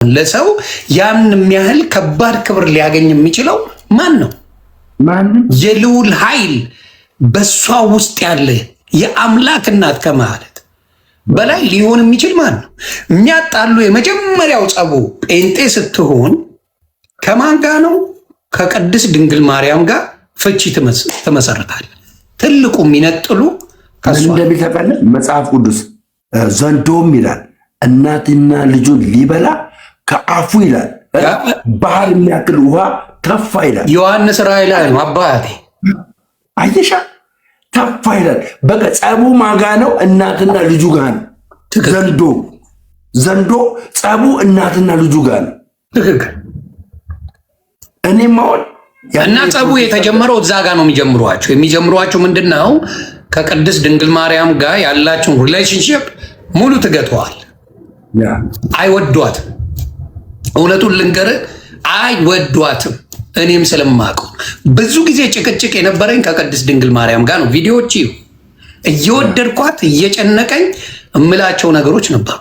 ለሰው ያን የሚያህል ከባድ ክብር ሊያገኝ የሚችለው ማን ነው? ማንም የልዑል ኃይል በሷ ውስጥ ያለ የአምላክ እናት ከማለት በላይ ሊሆን የሚችል ማን ነው? የሚያጣሉ የመጀመሪያው ጸቡ ጴንጤ ስትሆን ከማን ጋር ነው? ከቅድስት ድንግል ማርያም ጋር ፍቺ ትመሰርታል። ትልቁ የሚነጥሉ ከሷ እንደሚተቀለ መጽሐፍ ቅዱስ ዘንዶም ይላል እናትና ልጁን ሊበላ ከአፉ ይላል ባህር የሚያክል ውሃ ተፋ ይላል። ዮሐንስ ራእይ ላይ ነው አባቴ አየሻ ተፋ ይላል። በቃ ጸቡ ማጋ ነው? እናትና ልጁ ጋር ነው። ዘንዶ ጸቡ እናትና ልጁ ጋር ነው። ትክክል። እኔም አሁን እና ጸቡ የተጀመረው እዛ ጋር ነው የሚጀምሯቸው ምንድነው? ከቅድስት ድንግል ማርያም ጋር ያላቸውን ሪሌሽንሽፕ ሙሉ ትገተዋል። አይወዷትም። እውነቱን ልንገርህ አይወዷትም። እኔም ስለማውቀው ብዙ ጊዜ ጭቅጭቅ የነበረኝ ከቅድስት ድንግል ማርያም ጋር ነው። ቪዲዮዎች እየወደድኳት እየጨነቀኝ እምላቸው ነገሮች ነበሩ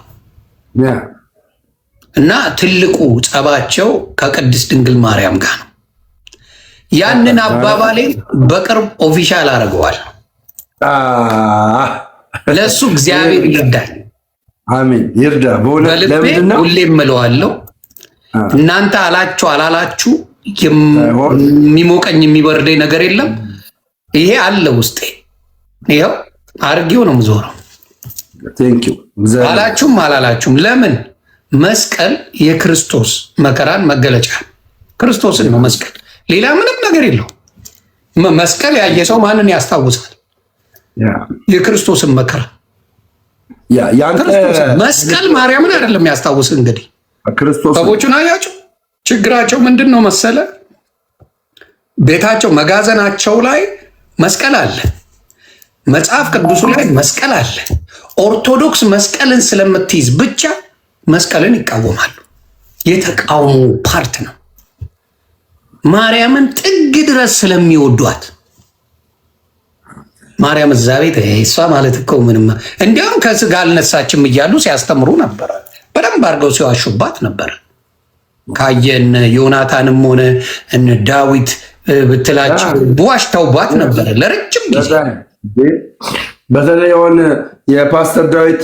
እና ትልቁ ጸባቸው ከቅድስት ድንግል ማርያም ጋር ነው። ያንን አባባሌ በቅርብ ኦፊሻል አደርገዋል። ለእሱ እግዚአብሔር ይርዳል። አሜን ይርዳ። በልቤ ሁሌም እምለዋለሁ እናንተ አላችሁ አላላችሁ የሚሞቀኝ የሚበርደኝ ነገር የለም። ይሄ አለ ውስጤ። ይኸው አርጌው ነው የምዞረው። አላችሁም አላላችሁም። ለምን? መስቀል የክርስቶስ መከራን መገለጫ ክርስቶስን ነው መስቀል፣ ሌላ ምንም ነገር የለው። መስቀል ያየ ሰው ማንን ያስታውሳል? የክርስቶስን መከራ። መስቀል ማርያምን አይደለም ያስታውስ። እንግዲህ ሰዎቹን አያቸው። ችግራቸው ምንድን ነው መሰለ? ቤታቸው መጋዘናቸው ላይ መስቀል አለ፣ መጽሐፍ ቅዱሱ ላይ መስቀል አለ። ኦርቶዶክስ መስቀልን ስለምትይዝ ብቻ መስቀልን ይቃወማሉ። የተቃውሞ ፓርት ነው። ማርያምን ጥግ ድረስ ስለሚወዷት ማርያም እዛ ቤት እሷ ማለት እኮ ምንም እንዲያውም ከስጋ አልነሳችም እያሉ ሲያስተምሩ ነበረ። በደንብ አድርገው ሲዋሹባት ነበረ። ካየን ዮናታንም ሆነ እነ ዳዊት ብትላቸው ዋሽተውባት ነበረ ለረጅም ጊዜ። በተለይ የሆነ የፓስተር ዳዊት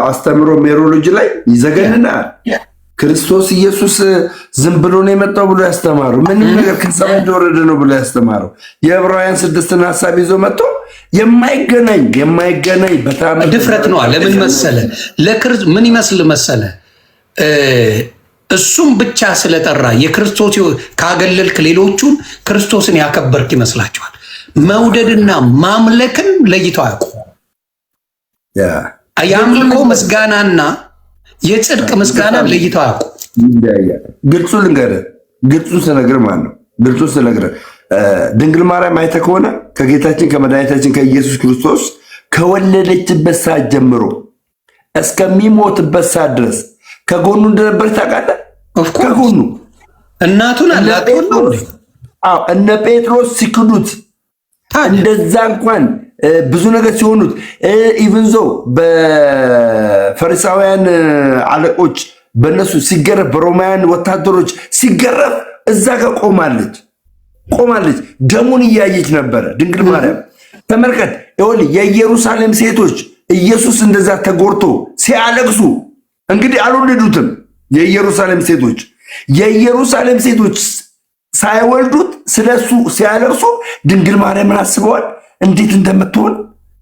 አስተምሮ ሜሮሎጂ ላይ ይዘገንናል። ክርስቶስ ኢየሱስ ዝም ብሎ ነው የመጣው ብሎ ያስተማረው፣ ምንም ነገር ከሰማይ እንደወረደ ነው ብሎ ያስተማረው የዕብራውያን 6ን ሐሳብ ይዞ መጥቶ የማይገናኝ በጣም ድፍረት ነው። ለምን መሰለ? ምን ይመስል መሰለ? እሱም ብቻ ስለጠራ የክርስቶስ ካገለልክ ሌሎቹን ክርስቶስን ያከበርክ ይመስላቸዋል። መውደድና ማምለክን ለይተው አያውቁ። የአምልኮ ምስጋናና የጽድቅ ምስጋና ለይተው አያውቁ። ግልጹን ስነግርህ ማለት ነው። ግልጹን ስነግርህ ድንግል ማርያም አይተህ ከሆነ ከጌታችን ከመድኃኒታችን ከኢየሱስ ክርስቶስ ከወለደችበት ሰዓት ጀምሮ እስከሚሞትበት ሰዓት ድረስ ከጎኑ እንደነበር ታውቃለህ። ከጎኑ እናቱን አላት። እነ ጴጥሮስ ሲክዱት እንደዛ እንኳን ብዙ ነገር ሲሆኑት ኢቭንዞ በፈሪሳውያን አለቆች በእነሱ ሲገረፍ፣ በሮማውያን ወታደሮች ሲገረፍ እዛ ጋር ቆማለች። ደሙን እያየች ነበረ ድንግል ማርያም። ተመልከት፣ ይኸውልህ የኢየሩሳሌም ሴቶች ኢየሱስ እንደዛ ተጎርቶ ሲያለቅሱ እንግዲህ አልወለዱትም። የኢየሩሳሌም ሴቶች ሳይወልዱት ስለሱ ሲያለቅሱ ድንግል ማርያምን አስበዋል እንዴት እንደምትሆን።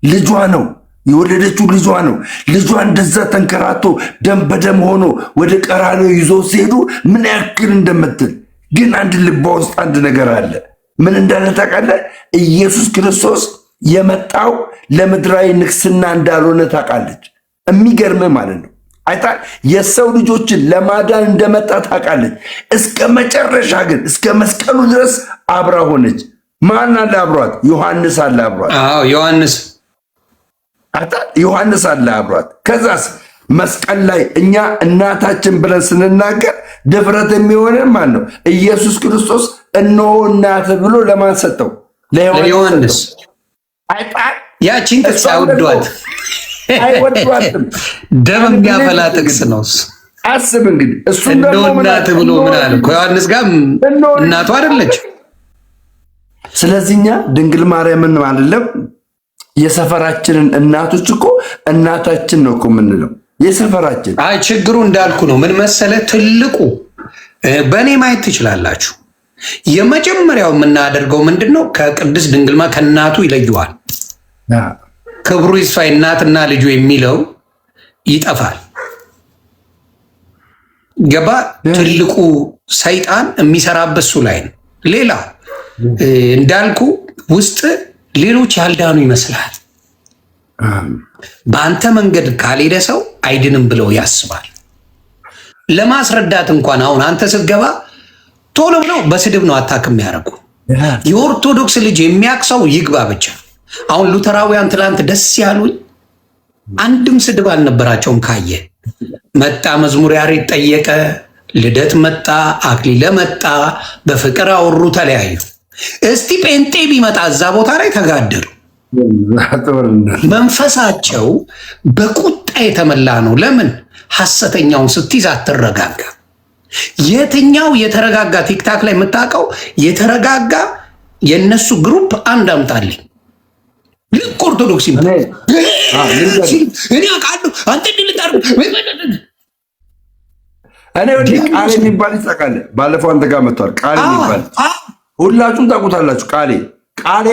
ልጇ ነው የወለደችው፣ ልጇ ነው። ልጇ እንደዛ ተንከራቶ ደም በደም ሆኖ ወደ ቀራንዮ ይዞ ሲሄዱ ምን ያክል እንደምትል ግን አንድ ልቧ ውስጥ አንድ ነገር አለ። ምን እንዳለ ታውቃለህ? ኢየሱስ ክርስቶስ የመጣው ለምድራዊ ንግስና እንዳልሆነ ታውቃለች። የሚገርምህ ማለት ነው። አይታ የሰው ልጆችን ለማዳን እንደመጣ ታውቃለች። እስከ መጨረሻ ግን እስከ መስቀሉ ድረስ አብራ ሆነች። ማን አለ አብሯት? ዮሐንስ አለ አብሯት። ዮሐንስ አለ አብሯት። ከዛስ መስቀል ላይ እኛ እናታችን ብለን ስንናገር ድፍረት የሚሆነን ማን ነው? ኢየሱስ ክርስቶስ እነሆ እናትህ ብሎ ለማን ሰጠው? ለዮሐንስ። ያቺን ጥቅስ አይወዷትም። ደም የሚያፈላ ጥቅስ ነው። አስብ እንግዲህ እሱ እንደው እናት ብሎ ምን አለ ከዮሐንስ ጋር እናቱ አይደለች። ስለዚህኛ ድንግል ማርያምን አይደለም የሰፈራችንን እናቶች እኮ እናታችን ነው እኮ የምንለው የሰፈራችን። አይ ችግሩ እንዳልኩ ነው። ምን መሰለ ትልቁ በእኔ ማየት ትችላላችሁ። የመጀመሪያው የምናደርገው ምንድን ነው? ከቅድስት ድንግል ከእናቱ ይለየዋል። ክብሩ ይስፋ እናትና ልጁ የሚለው ይጠፋል። ገባ? ትልቁ ሰይጣን የሚሰራበት እሱ ላይ ነው። ሌላ እንዳልኩ ውስጥ ሌሎች ያልዳኑ ይመስላል። በአንተ መንገድ ካልሄደ ሰው አይድንም ብለው ያስባል። ለማስረዳት እንኳን አሁን አንተ ስትገባ ቶሎ ብለው በስድብ ነው አታክም ያደረጉ። የኦርቶዶክስ ልጅ የሚያቅሰው ይግባ ብቻ። አሁን ሉተራውያን ትላንት ደስ ያሉኝ አንድም ስድብ አልነበራቸውም። ካየ መጣ መዝሙር ያሬድ ጠየቀ፣ ልደት መጣ፣ አክሊለ መጣ፣ በፍቅር አወሩ፣ ተለያዩ። እስቲ ጴንጤ ቢመጣ እዛ ቦታ ላይ ተጋደሉ። መንፈሳቸው በቁጣ የተመላ ነው። ለምን? ሐሰተኛውን ስትይዝ አትረጋጋ። የትኛው የተረጋጋ ቲክታክ ላይ የምታውቀው የተረጋጋ የነሱ ግሩፕ አንድ አምጣልኝ። ልክ ኦርቶዶክስ እኔ አውቃለሁ አንተ ድልጣር እኔ ወዲ ቃሌ የሚባል ይጻቃል። ባለፈው አንተ ጋር መጥቷል። ቃሌ የሚባል ሁላችሁም ታውቁታላችሁ። ቃሌ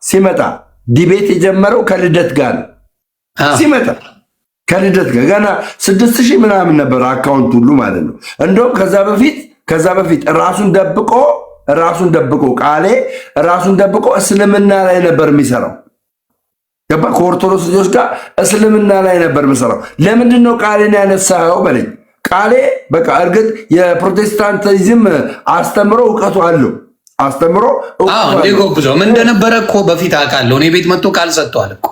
ሲመጣ ዲቤት የጀመረው ከልደት ጋር ነው። ሲመጣ ከልደት ጋር ገና 6000 ምናምን ነበር አካውንት ሁሉ ማለት ነው። እንደውም ከዛ በፊት ራሱን ደብቆ ቃሌ ራሱን ደብቆ እስልምና ላይ ነበር የሚሰራው። ገባ? ከኦርቶዶክስ ልጆች ጋር እስልምና ላይ ነበር የሚሰራው። ለምንድን ነው ቃሌን ያነሳኸው በለኝ። ቃሌ በቃ እርግጥ የፕሮቴስታንቲዝም አስተምሮ እውቀቱ አለው። ጎብዞ ምን እንደነበረ እኮ በፊት አውቃለሁ። እኔ ቤት መጥቶ ቃል ሰጥቷል እኮ።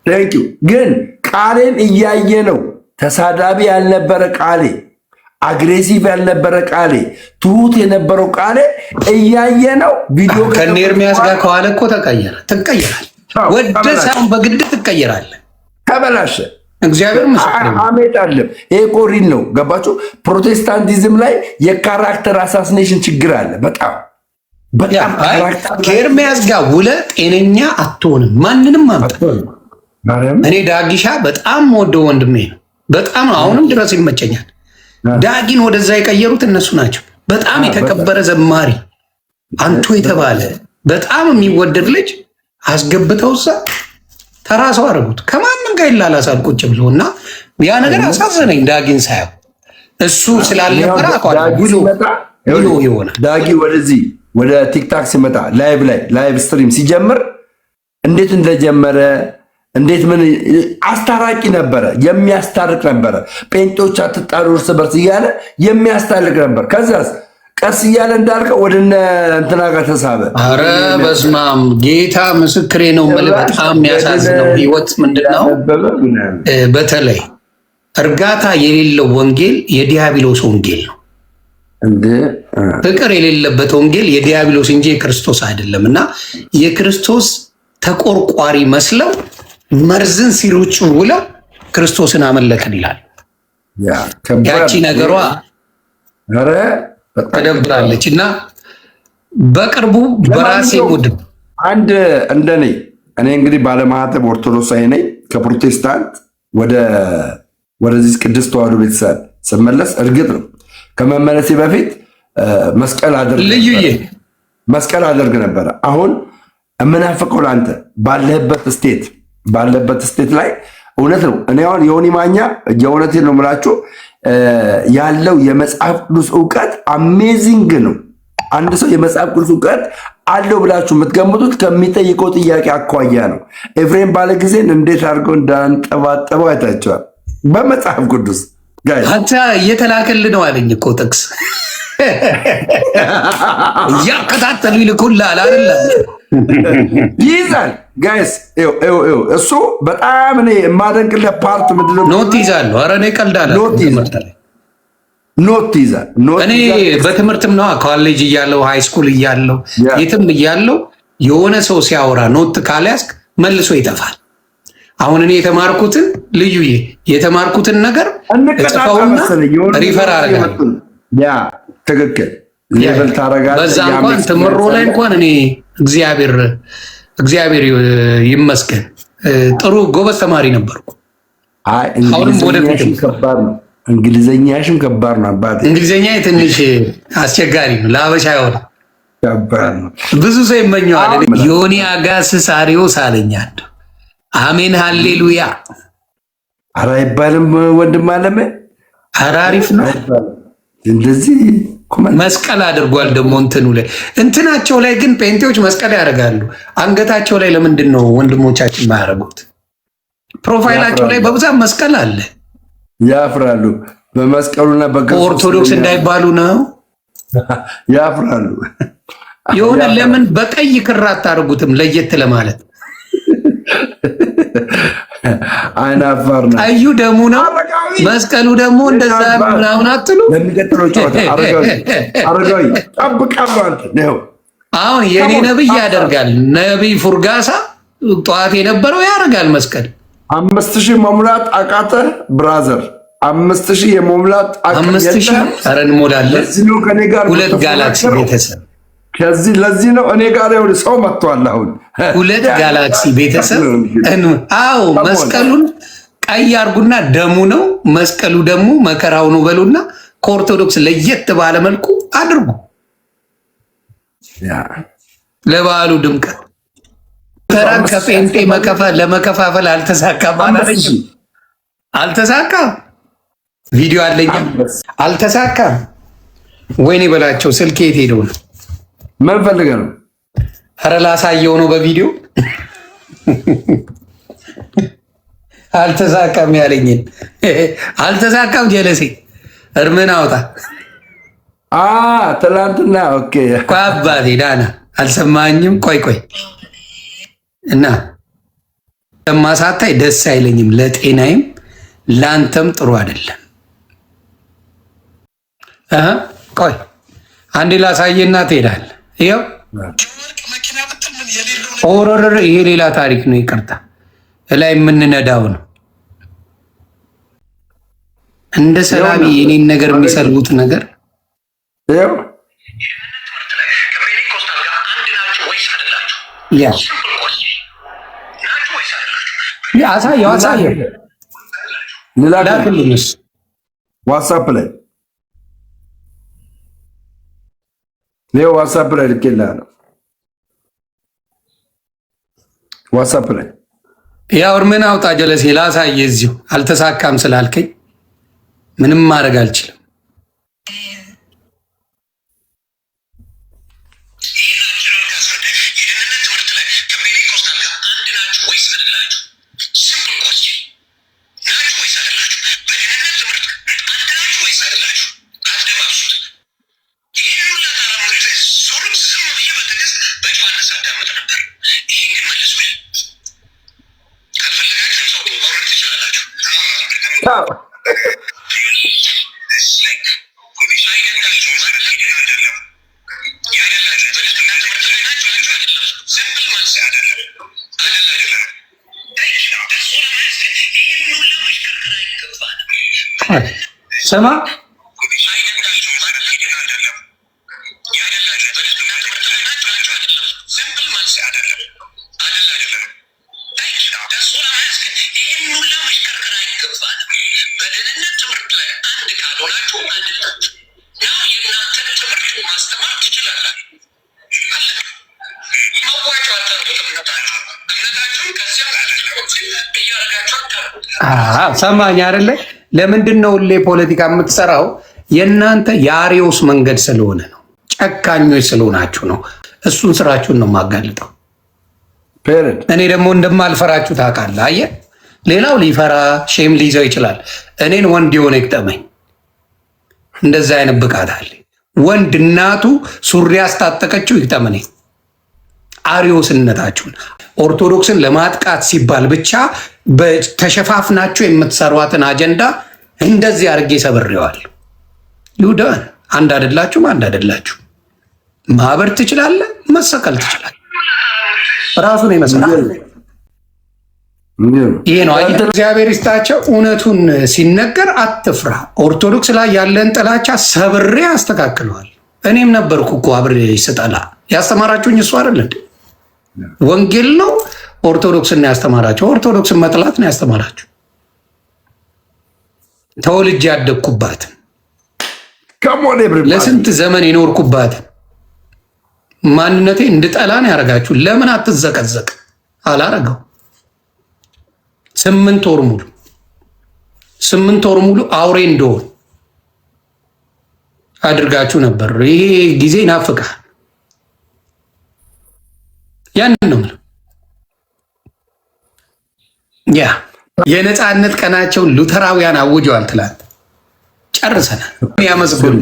ቴንኪው። ግን ቃሌን እያየ ነው። ተሳዳቢ ያልነበረ ቃሌ፣ አግሬሲቭ ያልነበረ ቃሌ፣ ትሁት የነበረው ቃሌ እያየ ነው። ቪዲዮ ከኤርሚያስ ጋር ከዋለ እኮ ትቀየራል። ወደ ሳይሆን በግድ ትቀየራለህ። ተበላሸ። እግዚአብሔር ምስክር አሜት አለም። ይሄ እኮ ሪል ነው። ገባችሁ? ፕሮቴስታንቲዝም ላይ የካራክተር አሳሲኔሽን ችግር አለ። በጣም ከኤርሚያስ ጋር ውለ ጤነኛ አትሆንም። ማንንም አምጣ። እኔ ዳጊሻ በጣም ወደው ወንድሜ ነው። በጣም አሁንም ድረስ ይመቸኛል። ዳጊን ወደዛ የቀየሩት እነሱ ናቸው። በጣም የተከበረ ዘማሪ አንቱ የተባለ በጣም የሚወደድ ልጅ አስገብተው እዛ ተራ ሰው አደረጉት። ከማንም ጋር ይላላሳል ቁጭ ብሎ እና ያ ነገር አሳዘነኝ። ዳጊን ሳየው እሱ ስላልነበረ ብሎ ይሆናል። ዳጊ ወደዚህ ወደ ቲክታክ ሲመጣ ላይቭ ስትሪም ሲጀምር እንዴት እንደጀመረ እንዴት ምን አስታራቂ ነበረ፣ የሚያስታርቅ ነበረ። ጴንጤዎች አትጣሉ እርስ በርስ እያለ የሚያስታርቅ ነበር። ከዛስ ቀስ እያለ እንዳልከው ወደ እንትና ጋር ተሳበ። አረ በስማም ጌታ ምስክሬ ነው። በጣም የሚያሳዝነው ህይወት ምንድነው? በተለይ እርጋታ የሌለው ወንጌል የዲያብሎስ ወንጌል ነው። ፍቅር የሌለበት ወንጌል የዲያብሎስ እንጂ የክርስቶስ አይደለም። እና የክርስቶስ ተቆርቋሪ መስለው መርዝን ሲሩጭ ውለው ክርስቶስን አመለክን ይላል። ያቺ ነገሯ ተደብራለች። እና በቅርቡ በራሴ ቡድን አንድ እንደኔ እኔ እንግዲህ ባለማህተብ ኦርቶዶክሳዊ ነኝ። ከፕሮቴስታንት ወደዚህ ቅድስት ተዋሕዶ ቤተሰብ ስመለስ እርግጥ ነው ከመመለሴ በፊት መስቀል አደርግ ነበረ። አሁን የምናፍቀው ለአንተ ባለህበት ስቴት ላይ እውነት ነው። እኔ አሁን ዮኒ ማኛ የእውነቴን ነው የምላችሁ ያለው የመጽሐፍ ቅዱስ እውቀት አሜዚንግ ነው። አንድ ሰው የመጽሐፍ ቅዱስ እውቀት አለው ብላችሁ የምትገምቱት ከሚጠይቀው ጥያቄ አኳያ ነው። ኤፍሬም ባለ ጊዜን እንዴት አድርገው እንዳንጠባጠበው አይታቸዋል በመጽሐፍ ቅዱስ አንተ እየተላከልህ ነው አለኝ እኮ ጥቅስ እያከታተሉ ይልኩልሃል አይደለም? ይይዛል ጋይስ። እሱ በጣም እኔ የማደንቅለት ፓርት ምንድን ነው? ኖት ይዛለሁ። ኧረ እኔ ቀልዳለሁ። ኖት ይዛል። እኔ በትምህርትም ነው ኮሌጅ እያለሁ ሃይስኩል እያለሁ የትም እያለሁ የሆነ ሰው ሲያወራ ኖት ካልያዝክ መልሶ ይጠፋል። አሁን እኔ የተማርኩትን ልዩዬ የተማርኩትን ነገር እጽፈውና ሪፈር አደርጋለሁ። ያ ትክክል ሌቭል ታደርጋለህ። በዛ እንኳን ትምሮ ላይ እንኳን እኔ እግዚአብሔር ይመስገን ጥሩ ጎበዝ ተማሪ ነበርኩ። አሁንም ወደፊት ከባድ ነው። እንግሊዘኛሽም ከባድ ነው አባቴ። እንግሊዘኛ ትንሽ አስቸጋሪ ነው ለአበሻ ይሆን ከባድ ነው። ብዙ ሰው ይመኘዋል። ዮኒ አጋስስ አሪዮስ አለኛል። አሜን ሃሌሉያ። ኧረ አይባልም ወንድም አለመ። ኧረ አሪፍ ነው እንደዚህ መስቀል አድርጓል። ደግሞ እንትናቸው ላይ ግን ጴንጤዎች መስቀል ያደርጋሉ። አንገታቸው ላይ ለምንድን ነው ወንድሞቻችን የማያደርጉት? ፕሮፋይላቸው ላይ በብዛት መስቀል አለ። ያፍራሉ። በመስቀሉና ኦርቶዶክስ እንዳይባሉ ነው ያፍራሉ። የሆነ ለምን በቀይ ክር አታደርጉትም? ለየት ለማለት አይናፋር ነው። ቀዩ ደሙ ነው፣ መስቀሉ ደግሞ እንደዛ ምናምን አትሉ። ለሚቀጥለው ጨዋታ አረጋዊ ጠብቃለሁ። አንተ ነው አሁን የኔ ነብይ ያደርጋል። ነብይ ፉርጋሳ ጠዋት የነበረው ያደርጋል መስቀል 5000 መሙላት አቃተ ብራዘር 5000 የመሙላት አቃተ 5000 ኧረ እንሞላለን። ለዚህ ነው ከኔ ጋር ሁለት ጋላክሲ ቤተሰብ ከዚህ ለዚህ ነው እኔ ጋር ይኸውልህ ሰው መጥቷል። አሁን ሁለት ጋላክሲ ቤተሰብ አዎ መስቀሉን ቀይ አርጉና ደሙ ነው መስቀሉ ደግሞ መከራው ነው በሉና ከኦርቶዶክስ ለየት ባለ መልኩ አድርጉ። ለበዓሉ ድምቀት ተራን ከጴንጤ ለመከፋፈል አልተሳካም ማለት አልተሳካም። ቪዲዮ አለኝ አልተሳካም። ወይኔ በላቸው ስልኬ የት ሄደው ነው? ምን ፈልገህ ነው? ኧረ ላሳየው ነው በቪዲዮ አልተሳካም ያለኝን አልተሳካም። ጀለሴ እርምን አውጣ ትላንትና ኦኬ ቆይ አባቴ ዳና አልሰማኝም። ቆይ እና ለማሳታይ ደስ አይለኝም። ለጤናይም ላንተም ጥሩ አይደለም። ቆይ አንዴ ላሳየና ትሄዳለህ። ይኸው ኦሮር ይሄ ሌላ ታሪክ ነው። ይቅርታ ላይ የምንነዳው ነው። እንደ ሰላቢ የኔን ነገር የሚሰልቡት ነገር አሳየው ዋትሳፕ ላይ ዋትሳፕ ላይ ልኬልሃለሁ። ዋትሳፕ ላይ ያው እርምን አውጣ ጀለሴ ላሳየ እዚሁ አልተሳካም ስላልከኝ ምንም ማድረግ አልችልም። ስማ ሰማኝ አይደለ? ለምንድን ነው ሁሌ ፖለቲካ የምትሰራው? የእናንተ የአሪዮስ መንገድ ስለሆነ ነው። ጨካኞች ስለሆናችሁ ነው። እሱን ስራችሁን ነው የማጋልጠው። እኔ ደግሞ እንደማልፈራችሁ ታውቃለህ። አየህ፣ ሌላው ሊፈራ ሼም ሊይዘው ይችላል። እኔን ወንድ የሆነ ይቅጠመኝ። እንደዛ አይነት ብቃት አለ። ወንድ እናቱ ሱሪ ያስታጠቀችው ይቅጠመኝ። አሪዮስነታችሁን ኦርቶዶክስን ለማጥቃት ሲባል ብቻ ተሸፋፍናችሁ የምትሰሯትን አጀንዳ እንደዚህ አድርጌ ሰብሬዋል። ይሁዳን አንድ አይደላችሁም፣ አንድ አይደላችሁ። ማህበር ትችላለህ፣ መሰቀል ትችላለህ። ራሱን ይመስላል። ይሄ ነው እግዚአብሔር ይስጣቸው። እውነቱን ሲነገር አትፍራ። ኦርቶዶክስ ላይ ያለን ጥላቻ ሰብሬ አስተካክለዋል። እኔም ነበርኩ እኮ አብሬ ስጠላ። ያስተማራችሁኝ እሱ አይደል እንዴ? ወንጌል ነው ኦርቶዶክስን ያስተማራቸው። ኦርቶዶክስን መጥላት ነው ያስተማራችሁ። ተወልጄ ያደግኩባት ለስንት ዘመን የኖርኩባት ማንነቴ እንድጠላ ነው ያደረጋችሁ። ለምን አትዘቀዘቅ? አላረገው 8 ወር ሙሉ አውሬ እንደሆን አድርጋችሁ ነበር። ይሄ ጊዜ ይናፍቃል። ያንን ነው ያ የነፃነት ቀናቸውን ሉተራውያን አውጀዋል። ትላንት ጨርሰናል። ያመስግኑ።